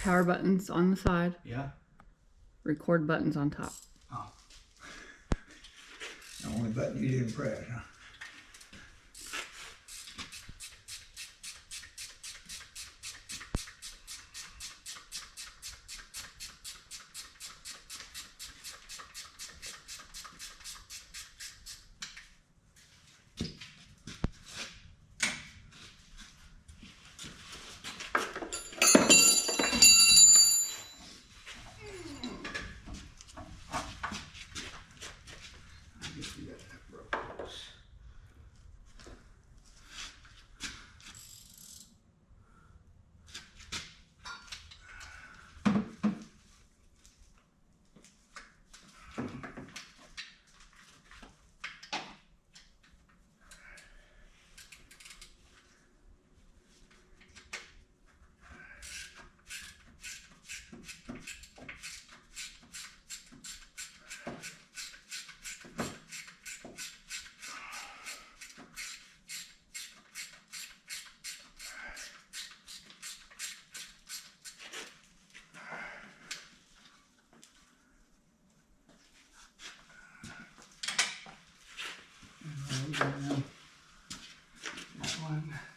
Power buttons on the side. Yeah. Record buttons on top. Oh. The only button you didn't press, huh?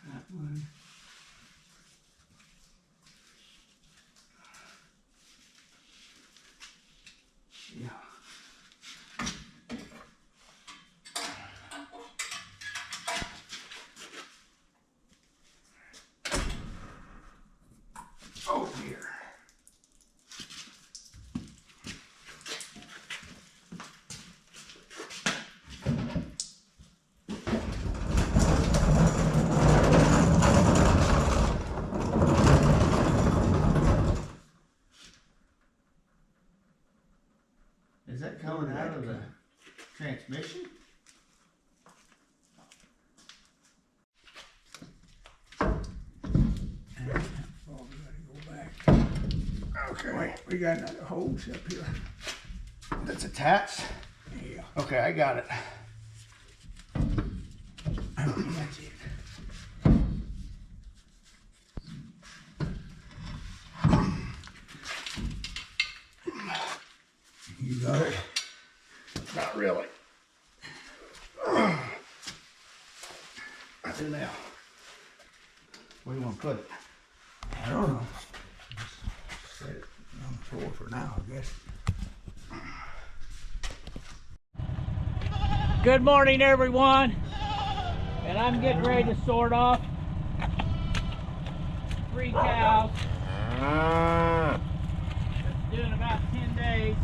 That one. Yeah. Oh dear. Is that coming out of the transmission? Oh, we gotta go back. Okay, we got another hose up here. That's attached? Yeah. Okay, I got it. That's it. You got it? Not really. I do now. Where do you want to put it? I don't know. Just set it on the floor for now, I guess. Good morning, everyone. And I'm getting ready to sort off 3 cows. It's doing about 10 days.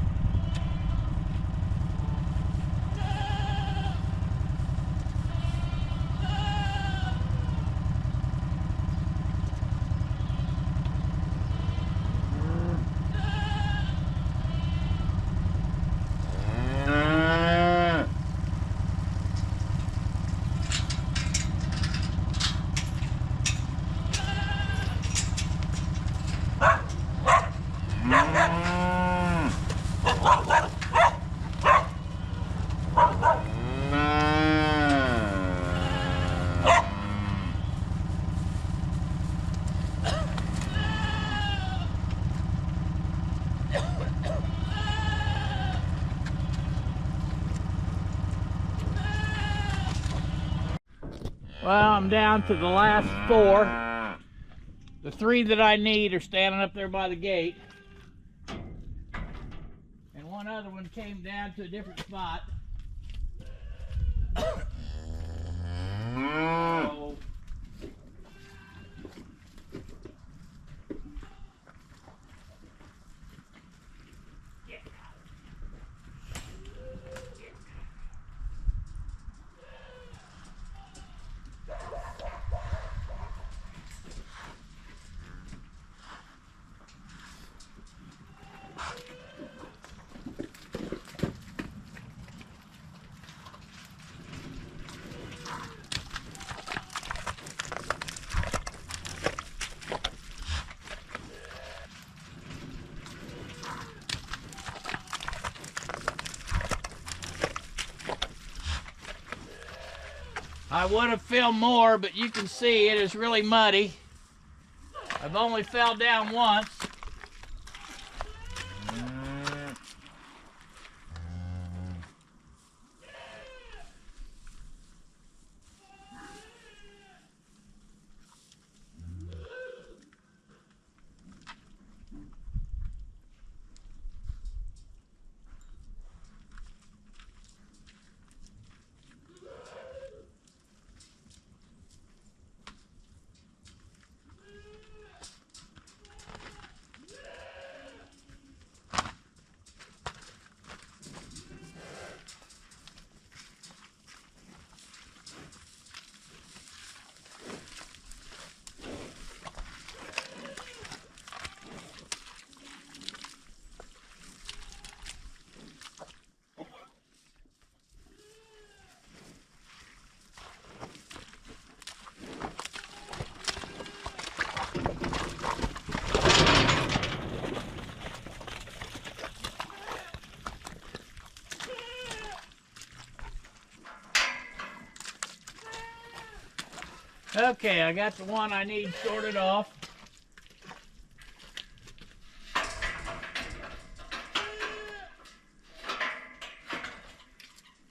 Well, I'm down to the last 4. The 3 that I need are standing up there by the gate. And one other one came down to a different spot. So, I would have filmed more, but you can see it is really muddy. I've only fell down once. Okay, I got the one I need sorted off.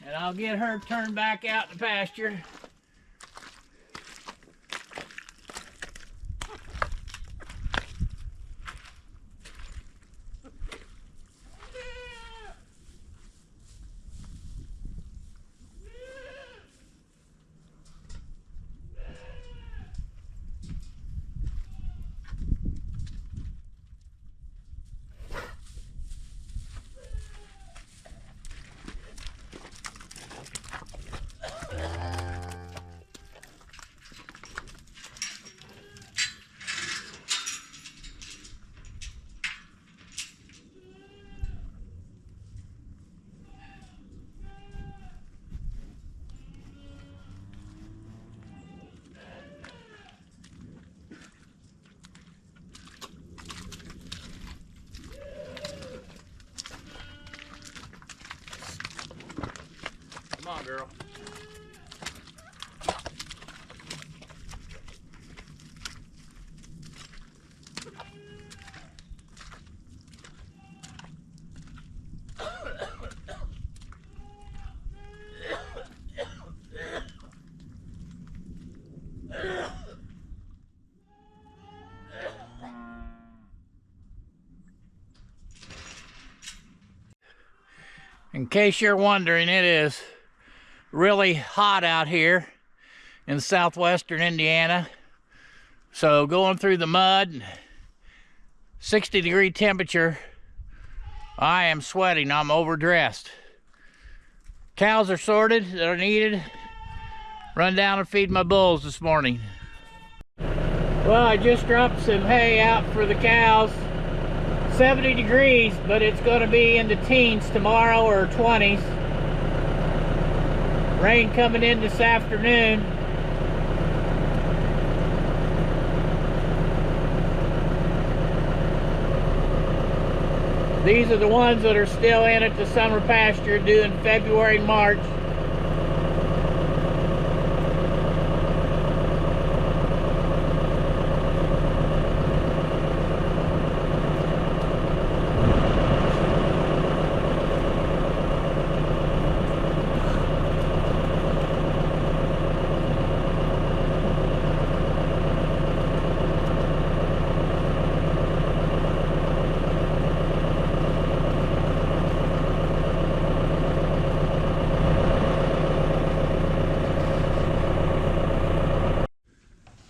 And I'll get her turned back out in the pasture. Come on, girl. In case you're wondering, it is really hot out here in southwestern Indiana. So going through the mud, 60-degree temperature, I am sweating, I'm overdressed. Cows are sorted that are needed. Run down and feed my bulls this morning. Well, I just dropped some hay out for the cows. 70 degrees, but it's going to be in the teens tomorrow, or 20s. Rain coming in this afternoon. These are the ones that are still in at the summer pasture, due in February and March.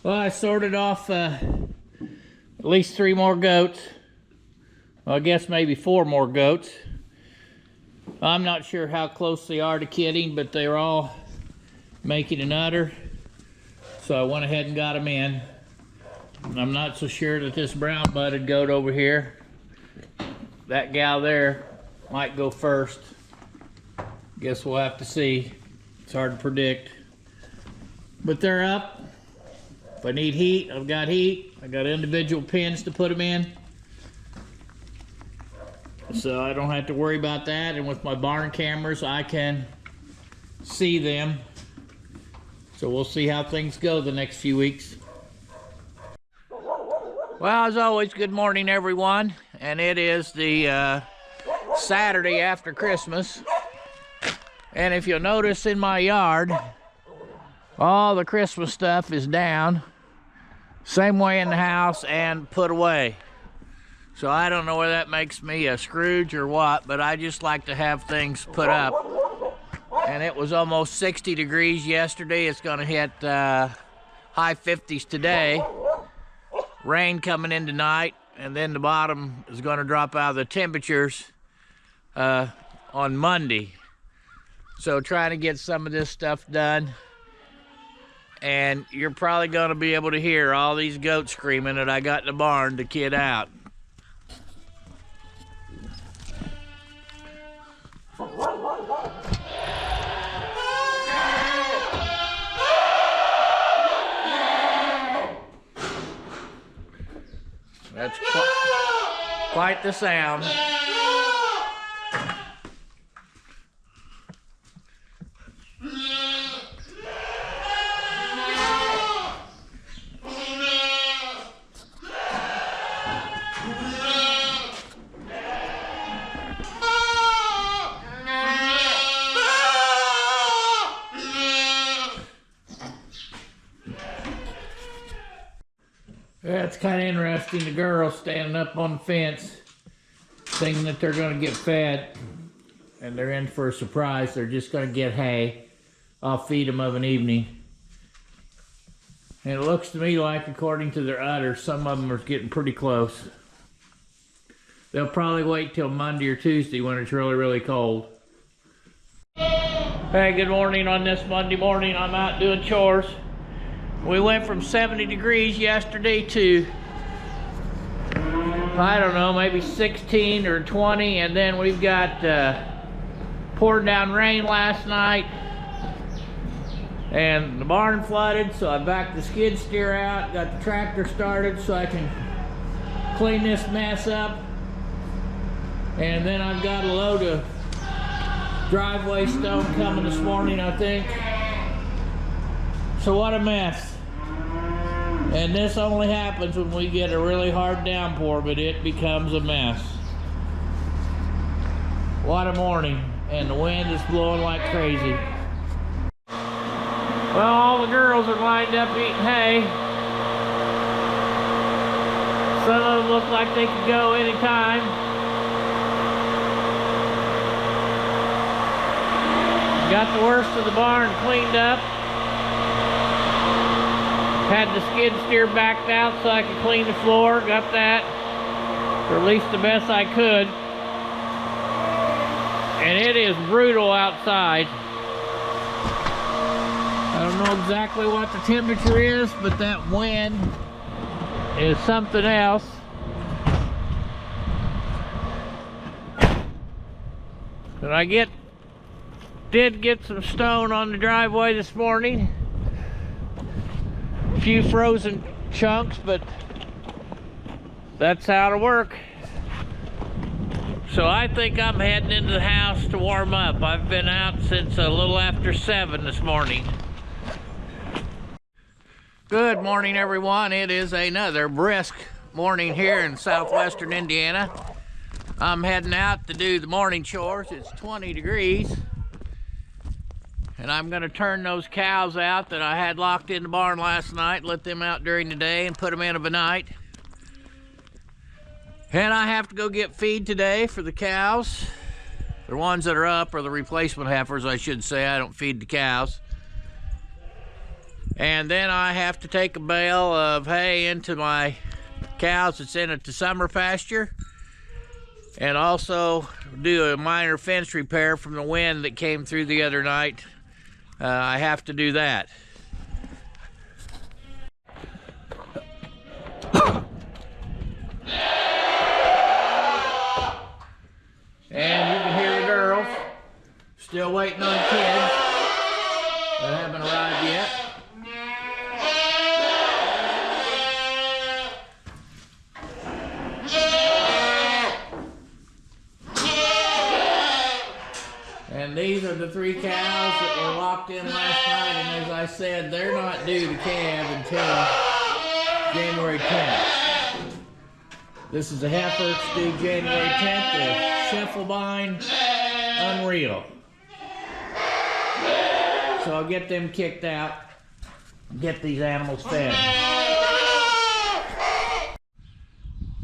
Well, I sorted off at least 3 more goats. Well, I guess maybe 4 more goats. I'm not sure how close they are to kidding, but they're all making an udder. So I went ahead and got them in. I'm not so sure that this brown butted goat over here, that gal there, might go first. Guess we'll have to see. It's hard to predict. But they're up. If I need heat, I've got heat. I got individual pins to put them in. So I don't have to worry about that. And with my barn cameras, I can see them. So we'll see how things go the next few weeks. Well, as always, good morning, everyone. And it is the Saturday after Christmas. And if you'll notice in my yard, all the Christmas stuff is down. Same way in the house and put away. So I don't know whether that makes me a Scrooge or what, but I just like to have things put up. And it was almost 60 degrees yesterday. It's gonna hit high 50s today. Rain coming in tonight, and then the bottom is gonna drop out of the temperatures on Monday. So trying to get some of this stuff done. And you're probably going to be able to hear all these goats screaming that I got in the barn to kid out. That's quite the sound. kind of interesting. The girls standing up on the fence thinking that they're going to get fed, and they're in for a surprise. They're just going to get hay. I'll feed them of an evening. And it looks to me like, according to their udders, some of them are getting pretty close. They'll probably wait till Monday or Tuesday when it's really, really cold. Hey, good morning on this Monday morning. I'm out doing chores. We went from 70 degrees yesterday to, I don't know, maybe 16 or 20, and then we've got poured down rain last night, and the barn flooded, so I backed the skid steer out, got the tractor started so I can clean this mess up, and then I've got a load of driveway stone coming this morning, I think. So what a mess. And this only happens when we get a really hard downpour, but it becomes a mess. What a morning, and the wind is blowing like crazy. Well, all the girls are lined up eating hay. Some of them look like they could go anytime. Got the worst of the barn cleaned up. Had the skid steer backed out so I could clean the floor. Got that, or at least the best I could. And it is brutal outside. I don't know exactly what the temperature is, but that wind is something else. And I did get some stone on the driveway this morning. A few frozen chunks, but that's how to work. So I think I'm heading into the house to warm up. I've been out since a little after 7 this morning. Good morning, everyone. It is another brisk morning here in southwestern Indiana. I'm heading out to do the morning chores. It's 20 degrees. And I'm going to turn those cows out that I had locked in the barn last night, let them out during the day and put them in overnight. And I have to go get feed today for the cows. The ones that are up, or the replacement heifers, I should say. I don't feed the cows. And then I have to take a bale of hay into my cows that's in at the summer pasture. And also do a minor fence repair from the wind that came through the other night. I have to do that. And you can hear the girls still waiting on kids that haven't arrived yet. And these are the 3 cows that were locked in last night, and as I said, they're not due to calve until January 10th. This is a heifer, it's due January 10th, the Scheffelbein Unreal. So I'll get them kicked out and get these animals fed.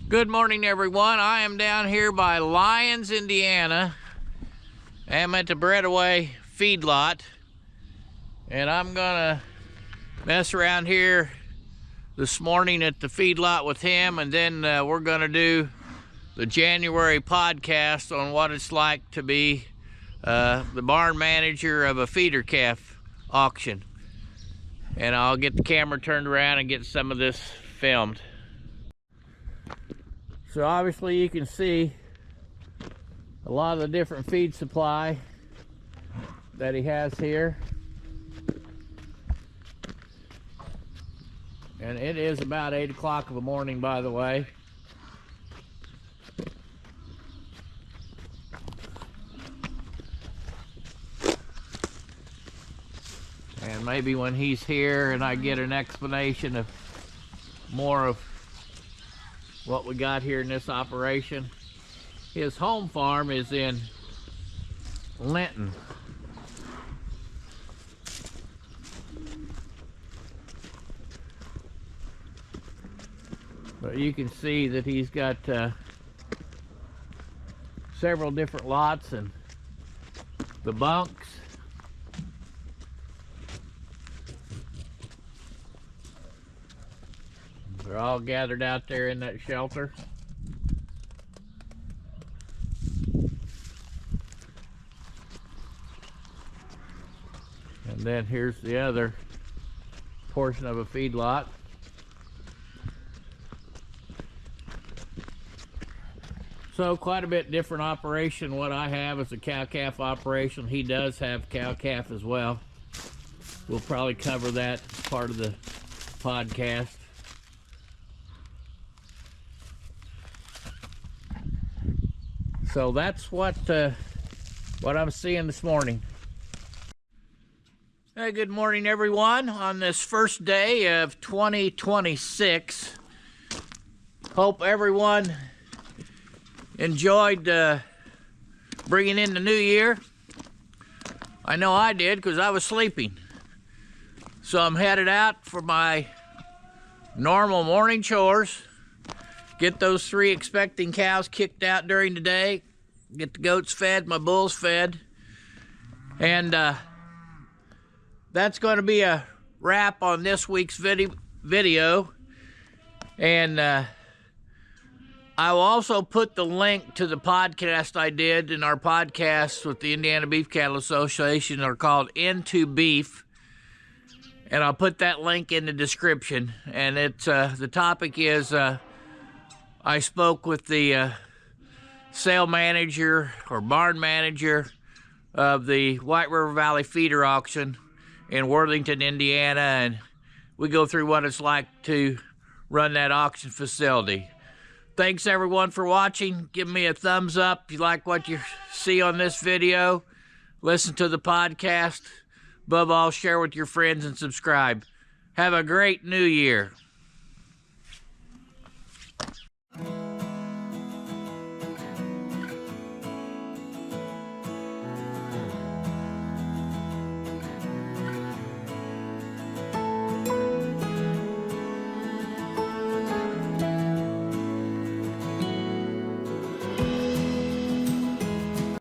Good morning, everyone. I am down here by Lyons, Indiana. I'm at the Breadaway feedlot, and I'm gonna mess around here this morning at the feedlot with him, and then we're gonna do the January podcast on what it's like to be the barn manager of a feeder calf auction. And I'll get the camera turned around and get some of this filmed. So obviously you can see a lot of the different feed supply that he has here. And it is about 8 o'clock in the morning, by the way. And maybe when he's here and I get an explanation of more of what we got here in this operation. His home farm is in Linton. But you can see that he's got several different lots, and the bunks. They're all gathered out there in that shelter. And then here's the other portion of a feedlot. So quite a bit different operation. What I have is a cow-calf operation. He does have cow-calf as well. We'll probably cover that as part of the podcast. So that's what I'm seeing this morning. Hey, good morning, everyone. On this first day of 2026, hope everyone enjoyed bringing in the new year. I know I did, because I was sleeping. So I'm headed out for my normal morning chores. Get those 3 expecting cows kicked out during the day. Get the goats fed, my bulls fed. And that's going to be a wrap on this week's video. And I will also put the link to the podcast I did in our podcast with the Indiana Beef Cattle Association. They're called INtoBeef. And I'll put that link in the description. And it's the topic is I spoke with the sale manager or barn manager of the White River Valley feeder auction in Worthington, Indiana, and we go through what it's like to run that auction facility. Thanks everyone for watching. Give me a thumbs up if you like what you see on this video. Listen to the podcast. Above all, share with your friends and subscribe. Have a great new year.